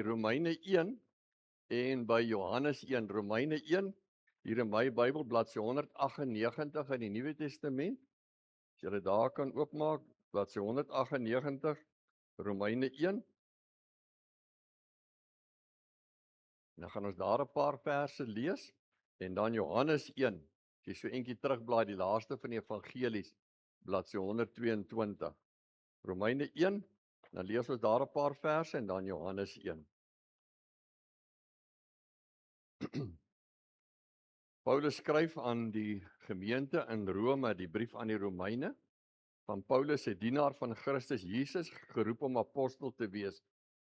Romeine 1 en by Johannes 1. Romeine 1, hier in my Bybel, bladsy 198 in die Nuwe Testament. As julle daar kan oopmaak, bladsy 198, Romeine 1. Dan gaan ons daar 'n paar verse lees, en dan Johannes 1. As jy so eentjie terugblaai, die laaste van die evangelies, bladsy 122. Romeine 1, dan lees ons daar 'n paar verse, en dan Johannes 1. Paulus skryf aan die gemeente in Rome, die brief aan die Romeine, van Paulus, 'n dienaar van Christus Jesus, geroep om apostel te wees,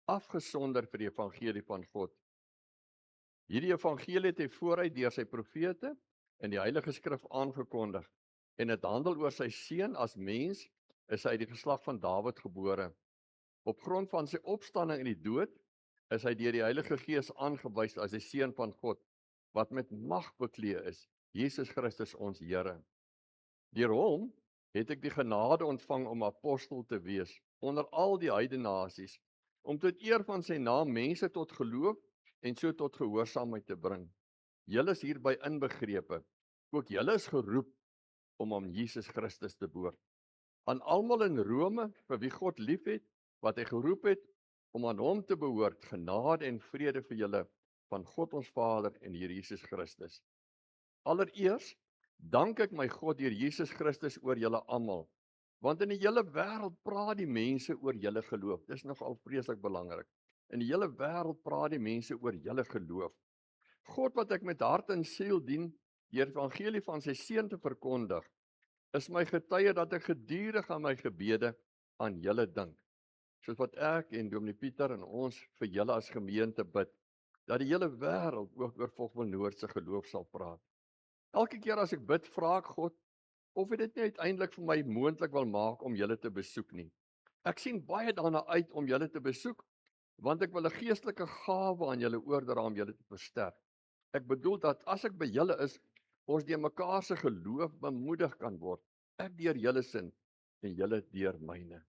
afgesonder vir die evangelie van God. Hierdie evangelie het hy vooruit deur sy profete in die Heilige Skrif aangekondig, en dit handel oor sy seun. As mens is hy uit die geslag van Dawid gebore. Op grond van sy opstanding in die dood is hy deur die Heilige Gees aangewys as die seun van God, wat met mag bekleed is, Jesus Christus ons Here. Deur hom het ek die genade ontvang om apostel te wees onder al die heidene nasies, om tot eer van sy naam mense tot geloof en so tot gehoorsaamheid te bring. Julle is hierby inbegrepe. Ook julle is geroep om aan Jesus Christus te behoort. Aan almal in Rome, vir wie God liefhet, wat hy geroep het om aan hom te behoort, genade en vrede vir julle van God ons Vader en Here Jesus Christus. Allereers dank ek my God deur Jesus Christus oor julle almal, want in die hele wêreld praat die mense oor julle geloof. Dis nogal vreeslik belangrik. In die hele wêreld praat die mense oor julle geloof. God, wat ek met hart en siel dien, deur die evangelie van sy seun te verkondig, is my getuie dat ek gedurig aan my gebede aan julle dink. Soos wat ek en Dominee Pieter en ons vir julle as gemeente bid, dat die hele wêreld ook oor Vogtelnoord se geloof sal praat. Elke keer as ek bid, vra ek God of hy dit nie uiteindelik vir my moontlik wil maak om julle te besoek nie. Ek sien baie daarna uit om julle te besoek, want ek wil 'n geestelike gawe aan julle oordra om julle te versterk. Ek bedoel dat as ek by julle is, ons deur mekaar se geloof bemoedig kan word. Ek deur julle sin en julle deur myne.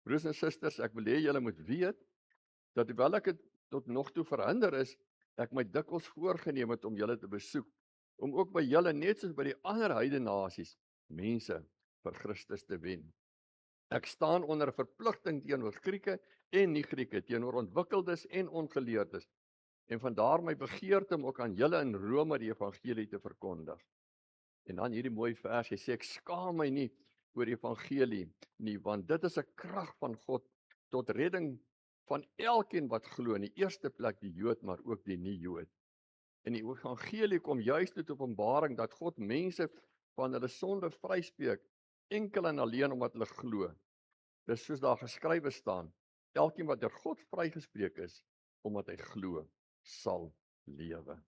Broers en susters, ek wil hê julle moet weet dat terwyl ek dit tot nog toe verhinder is, ek my dikwels voorgenem het om julle te besoek, om ook by julle, net soos by die ander heidene nasies, mense vir Christus te wen. Ek staan onder 'n verpligting teenoor Grieke en nie-Grieke, teenoor ontwikkeldes en ongeleerdes, en vandaar my begeerte om ook aan julle in Rome die evangelie te verkondig. En dan hierdie mooi vers, hy sê, ek skaam my nie oor die evangelie nie, want dit is 'n krag van God tot redding van elkeen wat glo, in die eerste plek die Jood, maar ook die nie-Jood. En die evangelie kom juis tot openbaring dat God mense van hulle sonde vryspreek, enkel en alleen omdat hulle glo. Dis soos daar geskrywe staan, elkeen wat deur God vrygespreek is, omdat hy glo, sal lewe.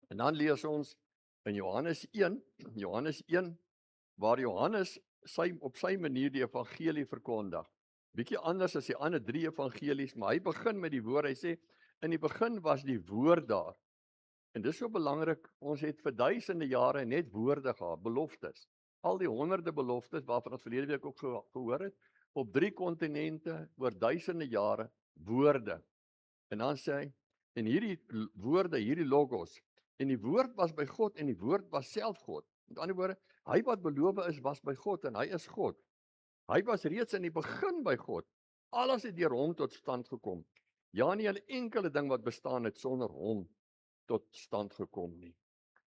En dan lees ons in Johannes 1, waar Johannes op sy manier die evangelie verkondig. Bietjie anders as die ander 3 evangelies, maar hy begin met die woord. Hy sê, in die begin was die woord daar. En dis so belangrik, ons het vir duisende jare net woorde gehad, beloftes. Al die honderde beloftes waarvan ons verlede week ook gehoor het, op 3 kontinente, oor duisende jare, woorde. En dan sê hy, en hierdie woorde, hierdie logos, en die woord was by God, en die woord was self God. Met ander woorde, hy wat beloof is, was by God, en hy is God. Hy was reeds in die begin by God. Alles het deur hom tot stand gekom. Ja, nie 'n enkele ding wat bestaan het sonder hom tot stand gekom nie.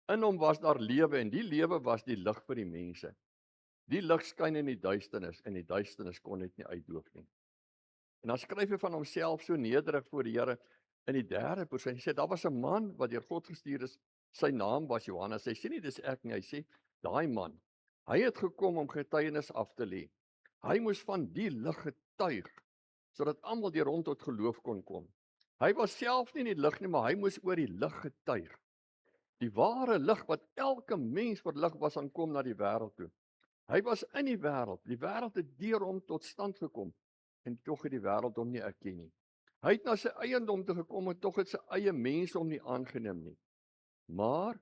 In hom was daar lewe, en die lewe was die lig vir die mense. Die lig skyn in die duisternis, en die duisternis kon dit nie uitdoof nie. En dan skryf hy van homself so nederig voor die Here in die 3de persoon. Hy sê, daar was 'n man wat deur God gestuur is, sy naam was Johannes. Hy sê nie, dis ek nie, hy sê, daai man, hy het gekom om getuienis af te lê. Hy moes van die lig getuig, sodat almal deur hom tot geloof kon kom. Hy was self nie in die lig nie, maar hy moes oor die lig getuig. Die ware lig wat elke mens verlig was aan kom na die wêreld toe. Hy was in die wêreld het deur hom tot stand gekom, en tog het die wêreld hom nie erken nie. Hy het na sy eiendom toe gekom, en tog het sy eie mense hom nie aangeneem nie. Maar,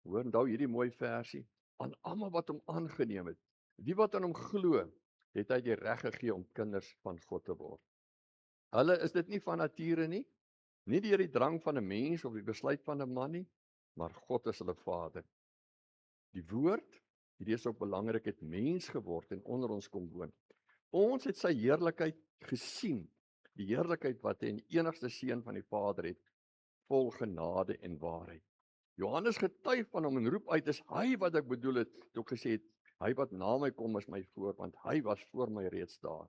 hoor onthou hierdie mooi versie, aan almal wat hom aangeneem het, die wat aan hom glo, het hy die reg gegee om kinders van God te word. Hulle is dit nie van nature nie, Nie deur die drang van 'n mens of die besluit van 'n man nie, maar God is hulle Vader. Die woord, hierdie is ook belangrik, het mens geword en onder ons kom woon. Ons het sy heerlikheid gesien, die heerlikheid wat hy in die enigste seun van die Vader het, vol genade en waarheid. Johannes getuig van hom en roep uit, dis hy wat ek bedoel het, toe ek gesê het, hy wat na my kom is my voor, want hy was voor my reeds daar.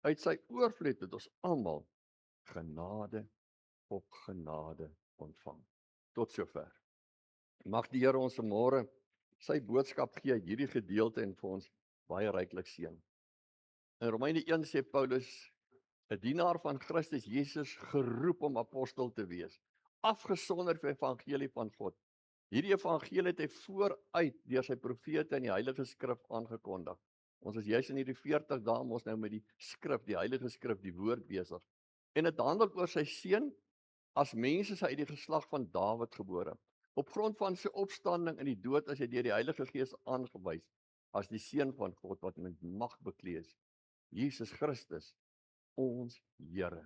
Uit sy oorvloed het ons almal genade op genade ontvang. Tot sover. Mag die Here ons vanmôre sy boodskap gee uit hierdie gedeelte en vir ons baie ryklik seën. In Romeine 1 sê Paulus, 'n dienaar van Christus Jesus geroep om apostel te wees, afgesonder vir die evangelie van God. Hierdie evangelie het hy vooruit deur sy profete in die Heilige Skrif aangekondig. Ons is juis in hierdie 40 dae ons nou met die skrif, die Heilige Skrif, die woord besig. En dit handel oor sy seun as mense is hy uit die geslag van Dawid gebore. Op grond van sy opstanding in die dood is hy deur die Heilige Gees aangewys as die seun van God wat met mag bekleed is. Jesus Christus, ons Here.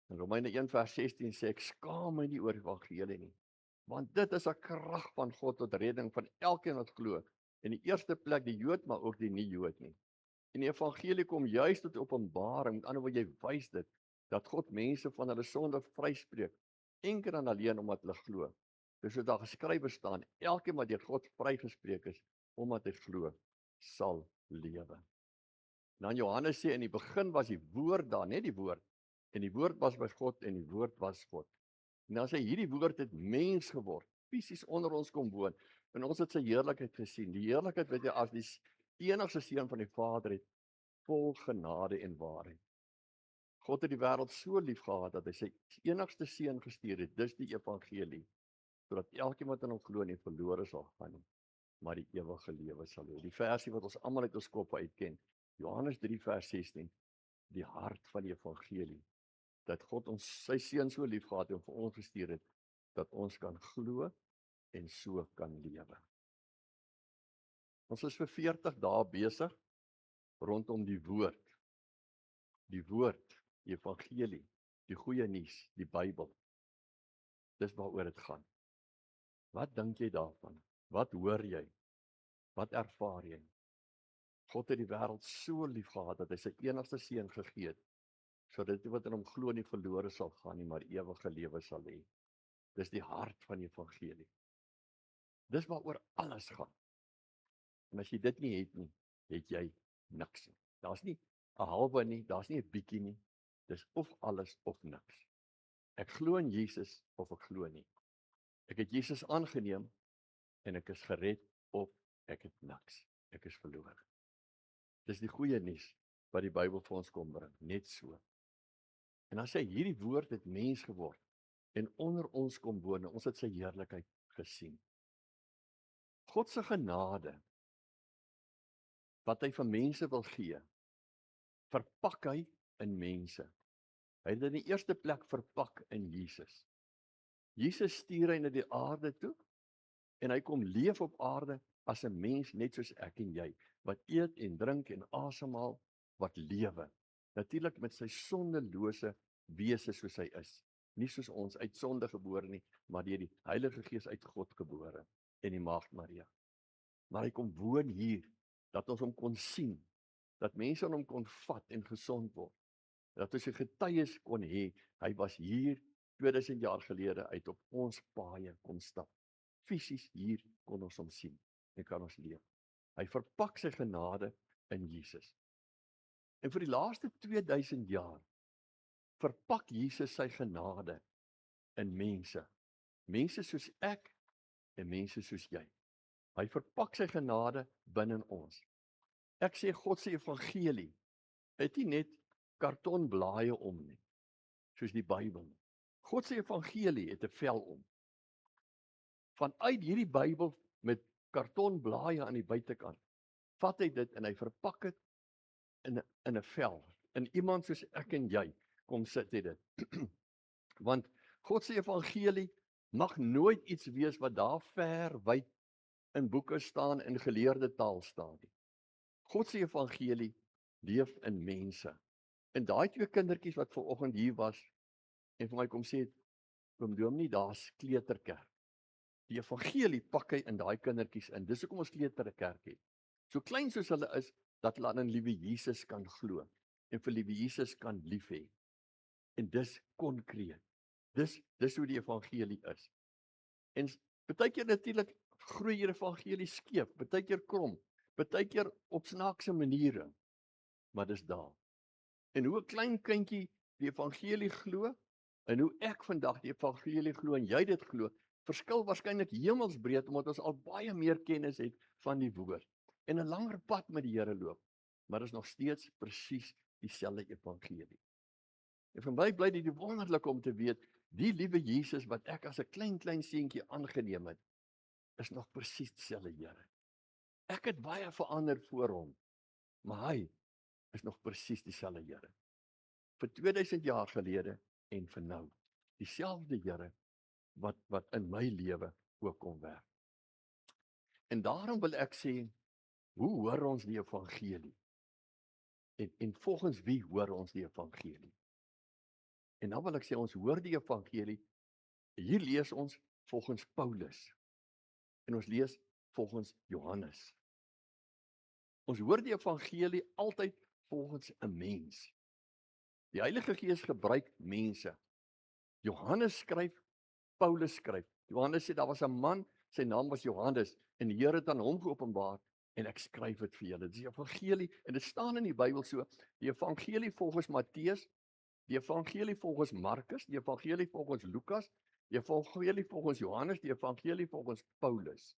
In Romeine 1 vers 16 sê ek skaam my nie oor die evangelie nie, want dit is 'n krag van God tot redding van elkeen wat glo. In die eerste plek die Jood, maar ook die nie-Jood nie. En die evangelie kom juis tot openbaring, met ander woorde jy wys dit dat God mense van hulle sonde vryspreek, enkel en alleen omdat hulle glo. Dis wat daar geskrywe staan, elkeen wat deur God vrygespreek is, omdat hy glo, sal lewe. Dan Johannes sê in die begin was die woord daar, net die woord. En die woord was by God en die woord was God. En dan sê hierdie woord het mens geword, fisies onder ons kom woon. En ons het sy heerlikheid gesien. Die heerlikheid wat hy as die enigste seun van die Vader het, vol genade en waarheid. God het die wêreld so lief gehad dat hy sy enigste seun gestuur het, dis die evangelie, sodat elkeen wat in hom glo nie verlore sal gaan nie, maar die ewige lewe sal hê. Die versie wat ons almal uit ons koppe uitken, Johannes 3 vers 16, die hart van die evangelie, dat God ons sy seun so lief gehad en vir ons gestuur het, dat ons kan glo en so kan lewe. Ons is vir 40 dae besig rondom die woord, die evangelie, die goeie nuus, die Bybel. Dis waaroor dit gaan. Wat dink jy daarvan? Wat hoor jy? Wat ervaar jy? God het die wêreld so lief gehad dat hy sy enigste seun gegee het, sodat die wat in hom glo nie verlore sal gaan nie, maar ewige lewe sal hê. Dis die hart van die evangelie. Dis waaroor alles gaan. En as jy dit nie het nie, het jy niks nie. Daar's nie 'n halwe nie, daar's nie 'n bietjie nie. Dis of alles of niks. Ek glo in Jesus of ek glo nie. Ek het Jesus aangeneem en ek is gered of ek het niks. Ek is verlore. Dis die goeie nuus wat die Bybel vir ons kom bring, net so. En dan sê hierdie woord het mens geword en onder ons kom woon, ons het sy heerlikheid gesien. God se genade wat hy vir mense wil gee, verpak hy in mense. Hy het in die eerste plek verpak in Jesus. Jesus stuur hy na die aarde toe en hy kom leef op aarde as 'n mens net soos ek en jy, wat eet en drink en asemhaal, wat lewe. Natuurlik met sy sondelose wese soos hy is. Nie soos ons uit sonde gebore nie, maar deur die Heilige Gees uit God gebore en die Maagd Maria. Maar hy kom woon hier, dat ons hom kon sien, dat mense aan hom kon vat en gesond word. Dat ons 'n getuies kon hê, hy was hier 2000 jaar gelede uit op ons paaie kom stap. Fisies hier kon ons hom sien en kan ons leef. Hy verpak sy genade in Jesus. En vir die laaste 2000 jaar verpak Jesus sy genade in mense. Mense soos ek en mense soos jy. Hy verpak sy genade binne ons. Ek sê God se evangelie het nie net kartonblaaie om nie, soos die Bybel. God se evangelie het 'n vel om. Vanuit hierdie Bybel met kartonblaaie aan die buitekant, vat hy dit en hy verpak dit in 'n vel. In iemand soos ek en jy kom sit hy dit. Want God se evangelie mag nooit iets wees wat daar ver wyd in boeke staan en geleerde taal staan nie. God se evangelie leef in mense. En daai twee kindertjies wat vanoggend hier was, en vir my kom sê, oom Dominee, daar's kleuterkerk. Die evangelie pak hy in daai kindertjies in. Dis hoekom ons kleuterkerk het. So klein soos hulle is, dat hulle aan 'n liewe Jesus kan glo en vir liewe Jesus kan lief hê. En dis konkreet. Dis hoe die evangelie is. En baie keer natuurlik groei die evangelie skeef, baie keer krom, baie keer op snaakse maniere, maar dis daar. En hoe 'n klein kindjie die evangelie glo en hoe ek vandag die evangelie glo en jy dit glo, verskil waarskynlik hemelsbreed omdat ons al baie meer kennis het van die woord en 'n langer pad met die Here loop, maar is nog steeds presies dieselfde evangelie. En vir my bly dit wonderlik om te weet, die liewe Jesus wat ek as 'n klein seentjie aangeneem het, is nog presies dieselfde Here. Ek het baie verander voor hom, maar hy is nog presies dieselfde Here. Vir 2000 jaar gelede en vir nou. Dieselfde Here wat in my lewe ook kom werk. En daarom wil ek sê, hoe hoor ons die evangelie? En volgens wie hoor ons die evangelie? En dan wil ek sê, ons hoor die evangelie, hier lees ons volgens Paulus, en ons lees volgens Johannes. Ons hoor die evangelie altyd volgens 'n mens. Die Heilige Gees gebruik mense. Johannes skryf, Paulus skryf. Johannes sê, daar was 'n man, sy naam was Johannes, en die Here het aan hom geopenbaar, en ek skryf dit vir julle. Dit is die evangelie, en dit staan in die Bybel so, die evangelie volgens Matteus, die evangelie volgens Markus, die evangelie volgens Lukas, die evangelie volgens Johannes, die evangelie volgens Paulus.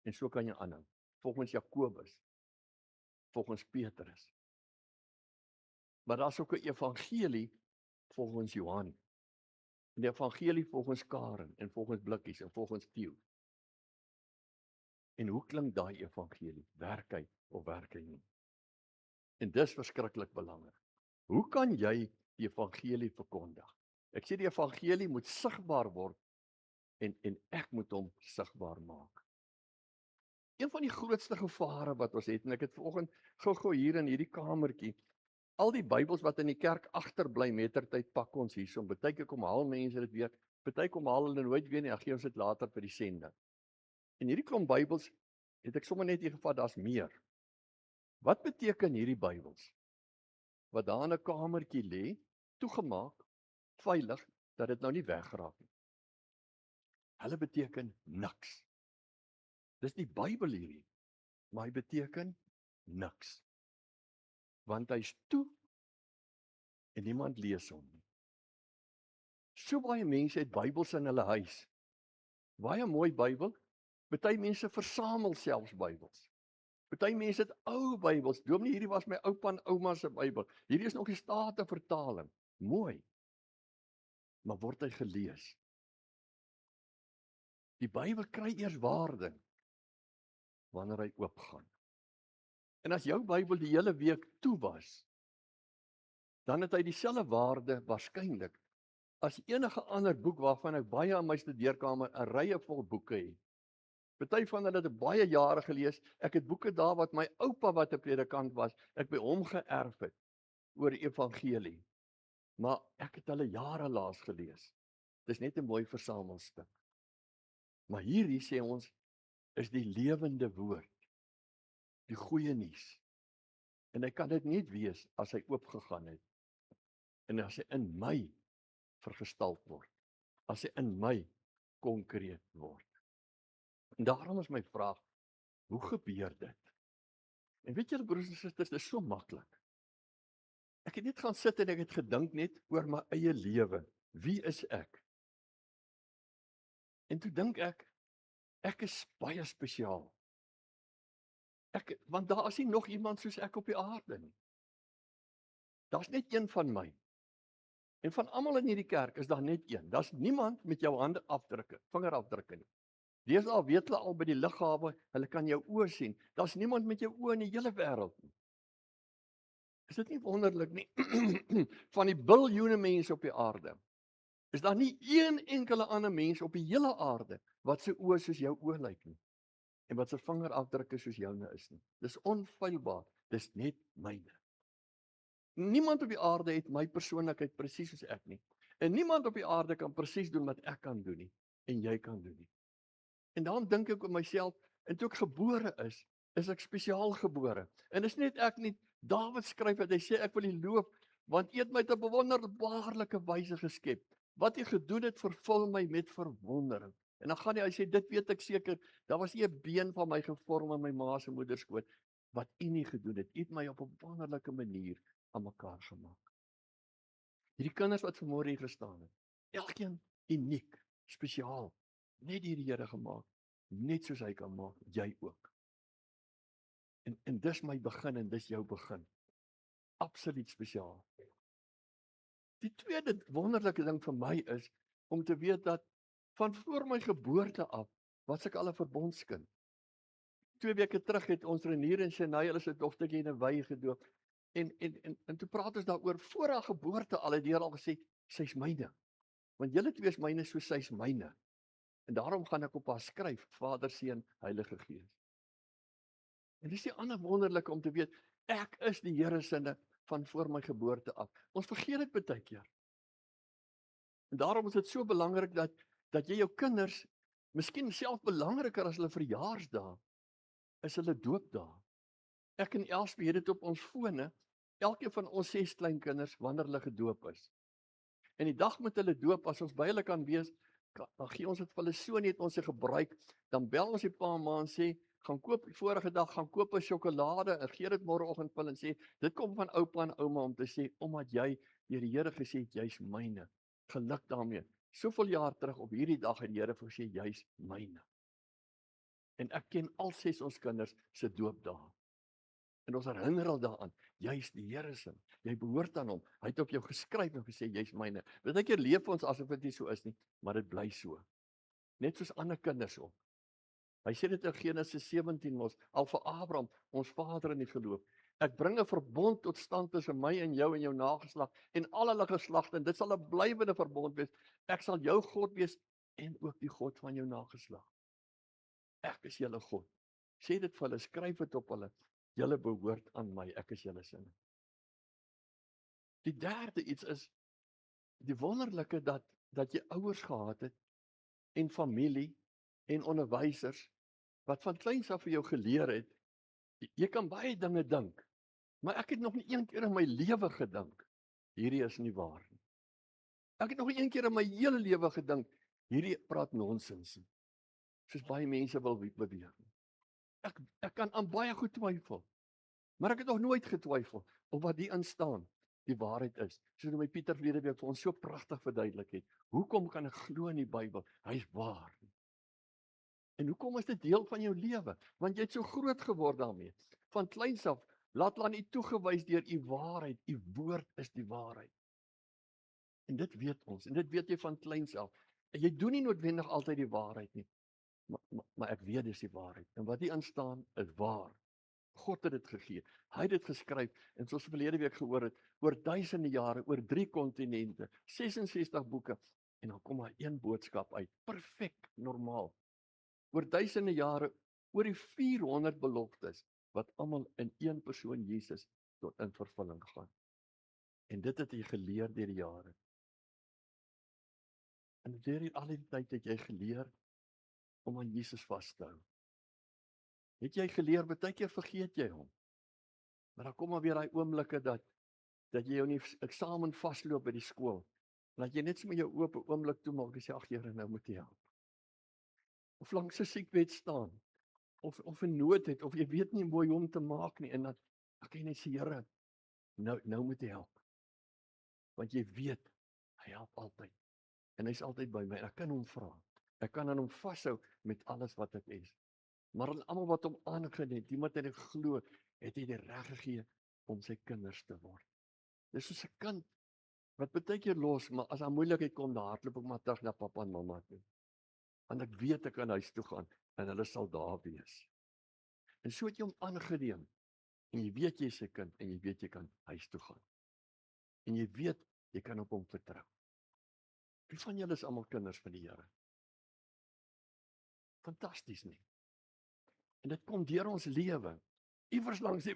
En so kan jy aanhou. Volgens Jakobus, volgens Petrus. Maar daar's ook 'n evangelie volgens Johan. En die evangelie volgens Karen en volgens Blikkies en volgens Theo. En hoe klink daai evangelie? Werk hy of werk hy nie? En dis verskriklik belangrik. Hoe kan jy die evangelie verkondig? Ek sê die evangelie moet sigbaar word en ek moet hom sigbaar maak. Een van die grootste gevare wat ons het, en ek het vanoggend gou hier in hierdie kamertjie, al die Bybels wat in die kerk agterbly mettertyd pak ons hierso, baie keer kom haal mense dit weer, baie kom haal hulle nooit weer nie, dan gee ons dit later vir die sending. En hierdie klomp Bybels het ek sommer net hier gevat, daar's meer. Wat beteken hierdie Bybels? Wat daar in 'n kamertjie lê, toegemaak, veilig, dat dit nou nie wegraak nie. Hulle beteken niks. Dis die Bybel hierdie, maar hy beteken niks. Want hy's toe en niemand lees hom nie. So baie mense het Bybels in hulle huis. Baie mooi Bybel. Party mense versamel selfs Bybels. Party mense het ou Bybels. Dominee, hierdie was my oupa en ouma se Bybel. Hierdie is nog die Statenvertaling. Mooi. Maar word hy gelees? Die Bybel kry eers waarde wanneer hy oopgaan. En as jou Bybel die hele week toe was, dan het hy dieselfde waarde waarskynlik as enige ander boek waarvan ek baie in my studeerkamer 'n rye vol boeke het. Party van hulle het baie jare gelees. Ek het boeke daar wat my oupa wat 'n predikant was, ek by hom geërf het oor die evangelie. Maar ek het hulle jare laas gelees. Dis net 'n mooi versamelstuk. Maar hierdie sê ons is die lewende woord. Die goeie nuus. En hy kan dit net wees as hy oopgegaan het. En as hy in my vergestalt word. As hy in my konkreet word. En daarom is my vraag, hoe gebeur dit? En weet julle broers en susters, dit is so maklik. Ek het net gaan sit en ek het gedink net oor my eie lewe. Wie is ek? En toe dink ek is baie spesiaal. Want daar is nie nog iemand soos ek op die aarde nie. Daar's net een van my. En van almal in hierdie kerk is daar net een. Daar's niemand met jou hande afdrukke, vingerafdrukke nie. Deesdae weet hulle al by die lughawe, hulle kan jou oë sien. Daar's niemand met jou oë in die hele wêreld nie. Is dit nie wonderlik nie? Van die biljoene mense op die aarde, is daar nie een enkele ander mens op die hele aarde wat sy oë soos jou oë lyk nie. En wat sy vingerafdrukke soos joune is nie. Dis onfeilbaar, dis net myne. Niemand op die aarde het my persoonlikheid presies soos ek nie. En niemand op die aarde kan presies doen wat ek kan doen nie, en jy kan doen nie. En daarom dink ek op myself, en toe ek gebore is ek spesiaal gebore. En dis net ek nie, Dawid skryf dat hy sê, ek wil U loof, want U het my op 'n wonderbaarlike wyse geskep. Wat U gedoen het, vervul my met verwondering. En dan gaan hy sê, dit weet ek seker, daar was nie 'n been van my gevorm in my ma se moederskoot, wat U nie gedoen het. U het my op 'n wonderlike manier aan mekaar gemaak. Hierdie kinders wat vanmôre hier gestaan het, elkeen uniek, spesiaal, net deur die Here gemaak, net soos hy kan maak, jy ook. En dis my begin en dis jou begin. Absoluut spesiaal. Die tweede wonderlike ding vir my is om te weet dat van voor my geboorte af was ek al 'n verbondskind. 2 weke terug het ons Renier en Shania hulle se dogtertjie in 'n wy gedoop. En toe praat ons daaroor voor haar geboorte al het die Here al gesê sy's myne. Want julle twee is myne soos sy's myne. En daarom gaan ek op haar skryf, Vader, Seun, Heilige Gees. En dis die ander wonderlike om te weet, ek is die Here se van voor my geboorte af. Ons vergeet dit baie keer. En daarom is dit so belangrik dat jy jou kinders, miskien self belangriker as hulle verjaarsdae, is hulle doopdae. Ek en Elsbie het dit op ons fone, elkeen van ons 6 kleinkinders wanneer hulle gedoop is. En die dag met hulle doop, as ons by hulle kan wees, dan gee ons dit vir hulle so net ons se gebruik, dan bel ons die pa en ma en sê, gaan koop die vorige dag, gaan koop 'n sjokolade en gee dit môreoggend vir hulle en sê, dit kom van oupa en ouma om te sê, omdat jy deur die Here gesê het, jy's myne. Geluk daarmee. Soveel jaar terug op hierdie dag het die Here gesê, jy's myne. En ek ken al 6 ons kinders se doopdae. En ons herinner hulle daaraan, jy's die Here se, jy behoort aan hom. Hy het op jou geskryf en gesê, jy's myne. Baie keer leef ons asof dit nie so is nie, maar dit bly so. Net soos ander kinders ook. Hy sê dit in Genesis 17 mos, al vir Abraham, ons vader in die geloof. Ek bring 'n verbond tot stand tussen my en jou nageslag en al hulle geslagte, en dit sal 'n blywende verbond wees. Ek sal jou God wees en ook die God van jou nageslag. Ek is julle God. Sê dit vir hulle, skryf dit op hulle. Julle behoort aan my, ek is julle sin. Die derde iets is die wonderlike dat jy ouers gehad het en familie en onderwysers wat van kleins af vir jou geleer het. Jy kan baie dinge dink, maar ek het nog nie een keer in my lewe gedink hierdie is nie waar nie. Ek het nog nie een keer in my hele lewe gedink hierdie praat nonsens nie. Soos baie mense wil beweer. Ek kan aan baie goed twyfel, maar ek het nog nooit getwyfel of wat hier instaan die waarheid is. Soos my Pieter verlede week vir ons so pragtig verduidelik het. Hoekom kan ek glo in die Bybel? Hy's waar. En hoekom is dit deel van jou lewe? Want jy het so groot geword daarmee. Van kleins af, laat aan U toegewys deur U waarheid. U woord is die waarheid. En dit weet ons, en dit weet jy van kleins af. En jy doen nie noodwendig altyd die waarheid nie. Maar ek weet dis die waarheid. En wat hier instaan is waar. God het dit gegee. Hy het dit geskryf, en soos verlede week gehoor het, oor duisende jare, oor 3 kontinente, 66 boeke, en dan kom maar een boodskap uit. Perfek, normaal. Oor duisende jare, oor die 400 beloftes, wat almal in een persoon Jesus tot in vervulling gaan. En dit het jy geleer deur die jare. En deur al die tyd het jy geleer om aan Jesus vas te hou. Het jy geleer, baie keer vergeet jy hom. Maar dan kom maar weer daai oomblikke dat jy jou nie eksamen vasloop by die skool. Dat jy net so met jou oop 'n oomblik toe maak en sê, ag Here, nou moet jy help. Of langs 'n siekbed staan, of 'n nood het, of jy weet nie mooi hoe om te maak nie, en dan kan jy net sê, Here, nou moet jy help. Want jy weet, hy help altyd. En hy's altyd by my, en ek kan hom vra. Ek kan aan hom vashou met alles wat ek is. Maar aan almal wat hom aangeneem, die wat hy glo, het hy die reg gegee om sy kinders te word. Dis soos 'n kind wat baie keer los, maar as daar moeilikheid kom, dan hardloop ek maar terug na pappa en mamma toe. Want ek weet ek kan huis toe gaan en hulle sal daar wees. En so het jy hom aangeneem. En jy weet jy is 'n kind en jy weet jy kan huis toe gaan. En jy weet jy kan op hom vertrou. Wie van julle is almal kinders van die Here? Fantasties nie. En dit kom deur ons lewe. Iewers langs die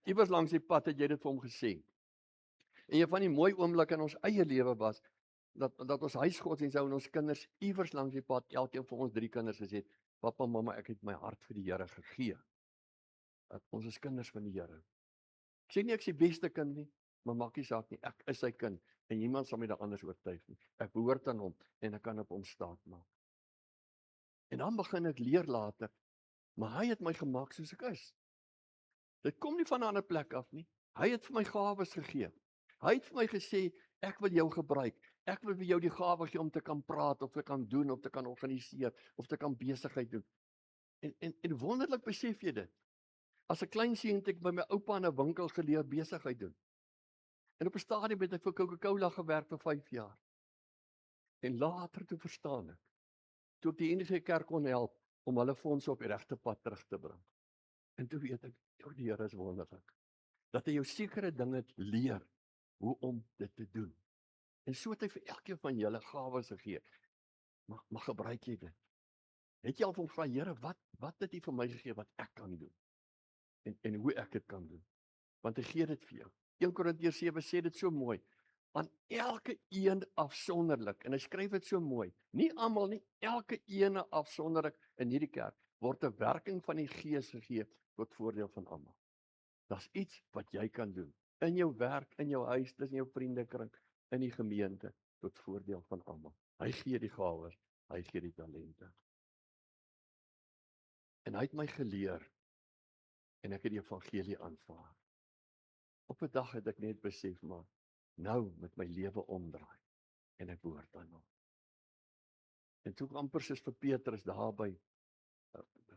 iewers langs die pad het jy dit vir hom gesê. En een van die mooi oomblikke in ons eie lewe was, dat ons huisgodsdienst hou en ons kinders iewers langs die pad, elkeen van ons 3 kinders gesê het, papa, mamma, ek het my hart vir die Here gegee. Dat ons is kinders van die Here. Ek sê nie ek is die beste kind nie, maar maak nie saak nie, ek is sy kind, en niemand sal my daar anders oortuig nie. Ek behoort aan hom, en ek kan op hom staat maak. En dan begin ek leer later, maar hy het my gemaak soos ek is. Dit kom nie van 'n ander plek af nie. Hy het vir my gawes gegee. Hy het vir my gesê, ek wil jou gebruik. Ek wil vir jou die gawe gee om te kan praat, of te kan doen, of te kan organiseer, of te kan besigheid doen. En wonderlik besef jy dit. As 'n klein seun het ek by my oupa in 'n winkel geleer besigheid doen. En op 'n stadium het ek vir Coca-Cola gewerk vir 5 jaar. En later toe verstaan ek, toe ek die NG Kerk kon help om hulle fondse op die regte pad terug te bring. En toe weet ek, die Here is wonderlik. Dat hy jou sekere dinge leer hoe om dit te doen. En so het hy vir elkeen van julle gawes gegee. Maar gebruik jy dit? Het jy al van vra, Here, wat het U vir my gegee wat ek kan doen? En hoe ek dit kan doen? Want hy gee dit vir jou. 1 Korintiërs 7 sê dit so mooi. Aan elke een afsonderlik, en hy skryf dit so mooi, nie almal nie, elke ene afsonderlik in hierdie kerk, word 'n werking van die Gees gegee tot voordeel van almal. Dis iets wat jy kan doen, in jou werk, in jou huis, tussen jou vriendekring, in die gemeente, tot voordeel van almal. Hy gee die gawes, hy gee die talente. En hy het my geleer, en ek het die evangelie aanvaar. Op 'n dag het ek net besef, maar nou met my lewe omdraai, en ek behoort aan hom. En toe amper soos vir Petrus daar by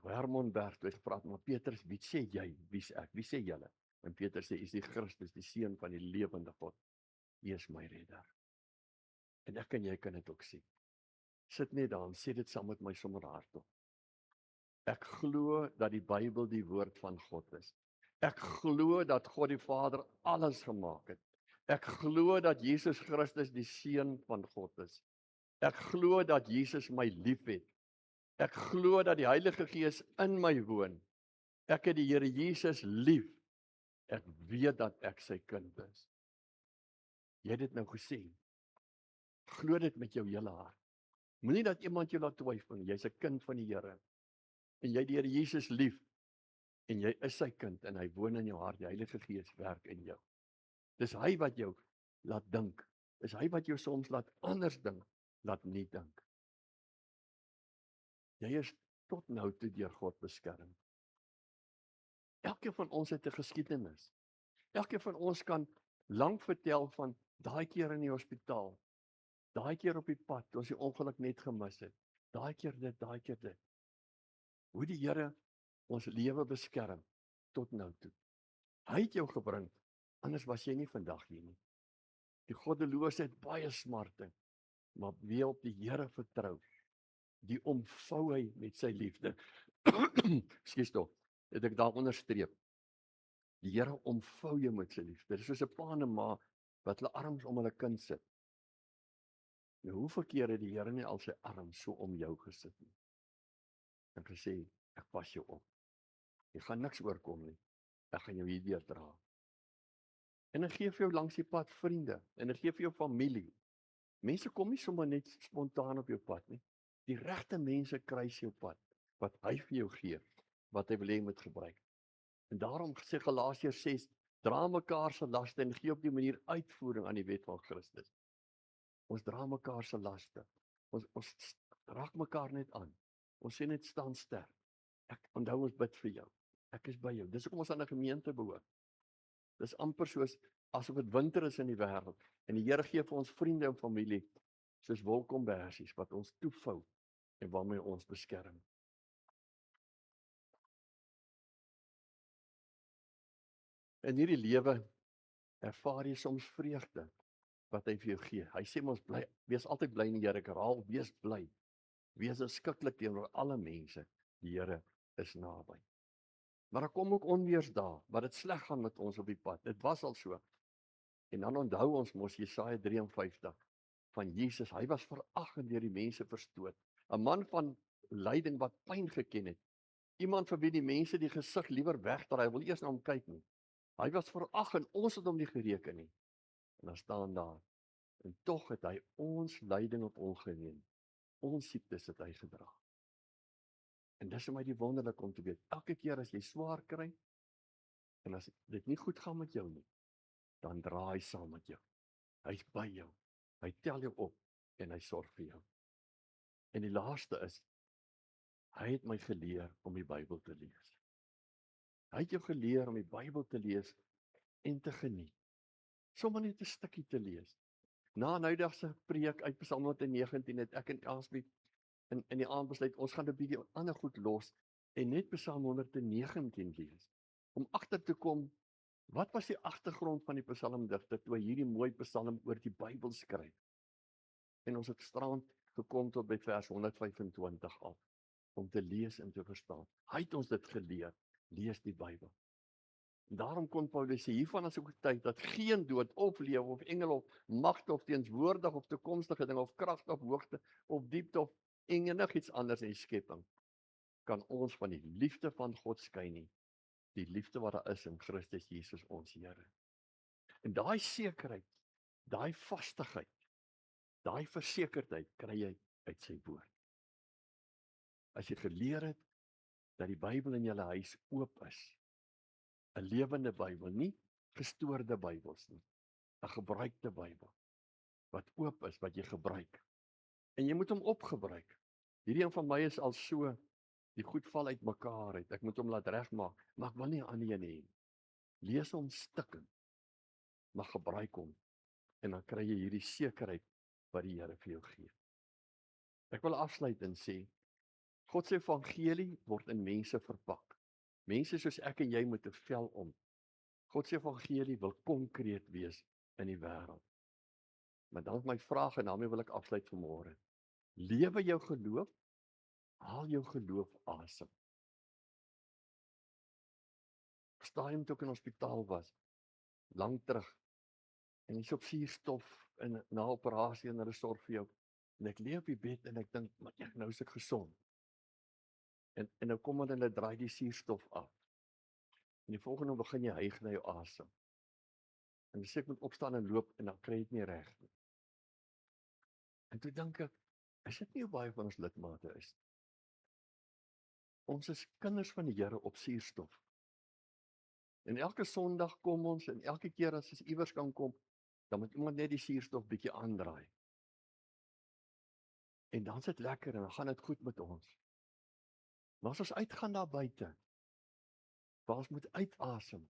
Hermonberg, toe hy gevra het, maar Petrus, wie sê jy, wie is ek, wie sê julle? En Petrus sê, U is die Christus, die Seun van die lewende God. U is my redder. En ek en jy kan dit ook sien. Sit net daar en sê dit saam met my sommer hardop. Ek glo dat die Bybel die woord van God is. Ek glo dat God die Vader alles gemaak het. Ek glo dat Jesus Christus die Seun van God is. Ek glo dat Jesus my liefhet. Ek glo dat die Heilige Gees in my woon. Ek het die Here Jesus lief. Ek weet dat ek sy kind is. Jy het dit nou gesê. Glo dit met jou hele hart. Moenie dat iemand jou laat twyfel nie. Jy's 'n kind van die Here. En jy die Here Jesus lief. En jy is sy kind en hy woon in jou hart. Die Heilige Gees werk in jou. Dis hy wat jou laat dink. Dis hy wat jou soms laat anders dink, laat nie dink. Jy is tot nou toe deur God beskerm. Elkeen van ons het 'n geskiedenis. Elkeen van ons kan lank vertel van daai keer in die hospitaal, daai keer op die pad, toe ons die ongeluk net gemis het, daai keer dit. Hoe die Here ons lewe beskerm tot nou toe. Hy het jou gebring, anders was jy nie vandag hier nie. Die goddeloosheid het baie smarte, maar wie op die Here vertrou, die omvou hy met sy liefde. Skus tog, het ek daar onderstreep. Die Here omvou jou met sy liefde. Dit is soos 'n pa en 'n ma wat hulle arms om hulle kind sit. Nou, hoeveel keer het die Here nie al sy arms so om jou gesit nie? En gesê, ek pas jou op. Jy gaan niks oorkom nie. Ek gaan jou hierdeur dra. En hy gee vir jou langs die pad vriende, en hy gee vir jou familie. Mense kom nie sommer net spontaan op jou pad nie. Die regte mense kruis jou pad, wat hy vir jou gee, wat hy wil hê jy moet gebruik. En daarom sê Galasiërs 6, dra mekaar se laste en gee op die manier uitvoering aan die wet van Christus. Ons dra mekaar se laste. Ons raak mekaar net aan. Ons sê net staan sterk. Ek onthou ons bid vir jou. Ek is by jou. Dis hoekom ons aan 'n gemeente behoort. Dis amper soos asof dit winter is in die wêreld en die Here gee vir ons vriende en familie soos wolkombersies wat ons toevou en waarmee ons beskerm. In hierdie lewe ervaar jy soms vreugde wat hy vir jou gee. Hy sê ons bly, wees altyd bly in die Here. Ek herhaal, wees bly. Wees beskiklik teenoor alle mense. Die Here is naby. Maar daar kom ook onweersdae, wat dit sleg gaan met ons op die pad. Dit was al so. En dan onthou ons mos Jesaja 53 van Jesus. Hy was verag en deur die mense verstoot. 'n Man van lyding wat pyn geken het. Iemand vir wie die mense die gesig liewer wegdraai, wil eers na hom kyk nie. Hy was verag en ons het hom nie gereken nie. En dan staan daar, en tog het hy ons lyding op hom geneem. Ons siektes het hy gedra. En dis vir my die wonderlik om te weet, elke keer as jy swaar kry, en as dit nie goed gaan met jou nie, dan dra hy saam met jou. Hy's by jou. Hy tel jou op en hy sorg vir jou. En die laaste is, hy het my geleer om die Bybel te lees. Hy het jou geleer om die Bybel te lees en te geniet. Sommige net 'n stukkie te lees. Na 'n noudagse preek uit Psalm 119 het ek en Elsbeth in die aand besluit, ons gaan 'n bietjie ander goed los en net Psalm 119 lees. Om agter te kom, wat was die agtergrond van die psalmdigter toe hy hierdie mooi psalm oor die Bybel skryf? En ons het gisterand gekom tot by vers 125 af, om te lees en te verstaan. Hy het ons dit geleer, lees die Bybel. En daarom kon Paulus sê, hiervan is ook 'n tyd dat geen dood of lewe of engel of magte of teenswoordig of toekomstige dinge of krag of hoogte of diepte of enigiets anders in die skepping kan ons van die liefde van God skei nie. Die liefde wat daar is in Christus Jesus ons Here. En daai sekerheid, daai vastigheid, daai versekerdheid kry jy uit sy woord. As jy geleer het dat die Bybel in jou huis oop is, 'n lewende Bybel, nie gestoorde Bybels nie, 'n gebruikte Bybel wat oop is, wat jy gebruik. En jy moet hom opgebruik. Hierdie een van my is al so, die goed val uit mekaar uit. Ek moet hom laat regmaak, maar ek wil nie 'n ander een hê. Lees hom stukkend, maar gebruik hom en dan kry jy hierdie sekerheid wat die Here vir jou gee. Ek wil afsluit en sê, God se evangelie word in mense verpak. Mense soos ek en jy moet 'n vel om. God se evangelie wil konkreet wees in die wêreld. Maar dan is my vraag en daarmee wil ek afsluit vanmôre. Lewe jou geloof, haal jou geloof asem. Stadium toe ek in hospitaal was, lank terug, en jy's op suurstof en na operasie en hulle sorg vir jou. En ek lê op die bed en ek dink, maar nou is ek gesond. En nou kom hulle draai die suurstof af. En die volgende begin jy hyg na jou asem. En dis ek moet opstaan en loop en dan kry jy dit nie reg nie. En toe dink ek, is dit nie hoe baie van ons lidmate is? Ons is kinders van die Here op suurstof. En elke Sondag kom ons en elke keer as ons iewers kan kom, dan moet iemand net die suurstof bietjie aandraai. En dan is dit lekker en dan gaan dit goed met ons. Maar as ons uitgaan daar buite, waar ons moet uitasem,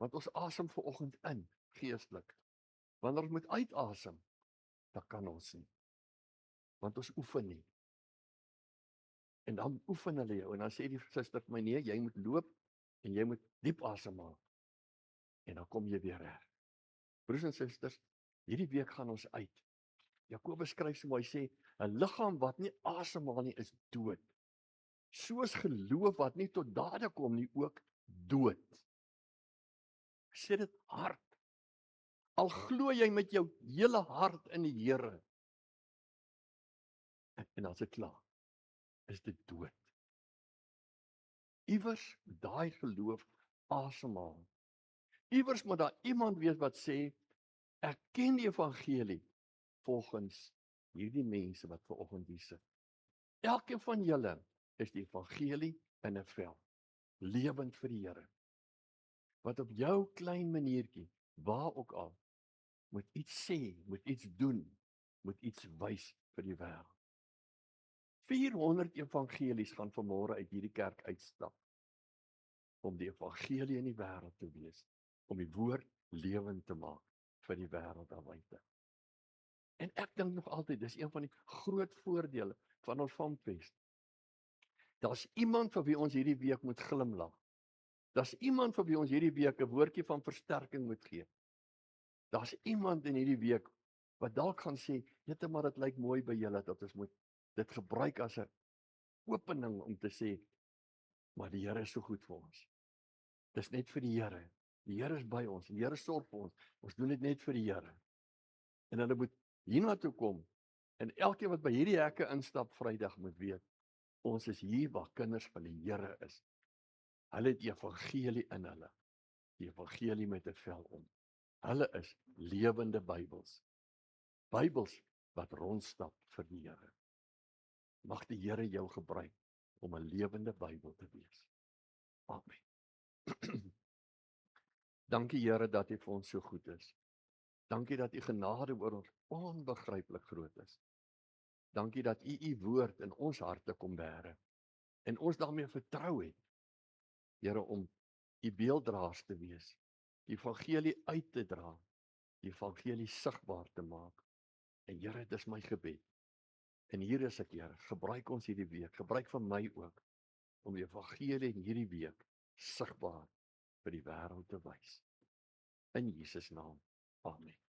want ons asem vanoggend in, geestelik. Wanneer ons moet uitasem, dan kan ons nie. Want ons oefen nie. En dan oefen hulle jou en dan sê die suster vir my, nee, jy moet loop en jy moet diep asemhaal. En dan kom jy weer reg. Broers en susters, hierdie week gaan ons uit. Jakobus skryf so mooi, hy sê, 'n liggaam wat nie asemhaal nie is dood. Soos geloof wat nie tot dade kom nie ook dood. Sê dit hard. Al glo jy met jou hele hart in die Here. En as dit klaar, is dit dood. Iewers daai geloof asemhaal. Iewers moet daar iemand wees wat sê, ek ken die evangelie volgens hierdie mense wat vanoggend hier sit. Elkeen van julle is die evangelie in 'n vel, lewend vir die Here. Wat op jou klein maniertjie, waar ook al, moet iets sê, moet iets doen, moet iets wys vir die wêreld. 400 evangelies gaan vanmôre uit hierdie kerk uitstap, om die evangelie in die wêreld te wees, om die woord lewend te maak vir die wêreld daar buite. En ek dink nog altyd, dis een van die groot voordele van ons Vampfees. Daar's iemand vir wie ons hierdie week moet glimlag. Daar's iemand vir wie ons hierdie week 'n woordjie van versterking moet gee. Daar's iemand in hierdie week wat dalk gaan sê, "Jette, maar dit lyk mooi by julle dat ons moet dit gebruik as 'n opening om te sê, maar die Here is so goed vir ons. Dis net vir die Here. Die Here is by ons. Die Here sorg vir ons. Ons doen dit net vir die Here." En hulle moet hiernatoe kom. En elkeen wat by hierdie hekke instap Vrydag moet weet, ons is hier waar kinders van die Here is. Hulle het die evangelie in hulle. Die evangelie met 'n vel om. Hulle is lewende Bybels. Bybels wat rondstap vir die Here. Mag die Here jou gebruik om 'n lewende Bybel te wees. Amen. Dankie Here dat U vir ons so goed is. Dankie dat U genade oor ons onbegryplik groot is. Dankie dat U woord in ons harte kom bære en ons daarmee vertrou het, Here, om U beelddraers te wees, die evangelie uit te dra, die evangelie sigbaar te maak. En Here, dit is my gebed. En hier is ek, Here, gebruik ons hierdie week, gebruik vir my ook, om die evangelie in hierdie week sigbaar vir die wêreld te wys. In Jesus naam. Amen.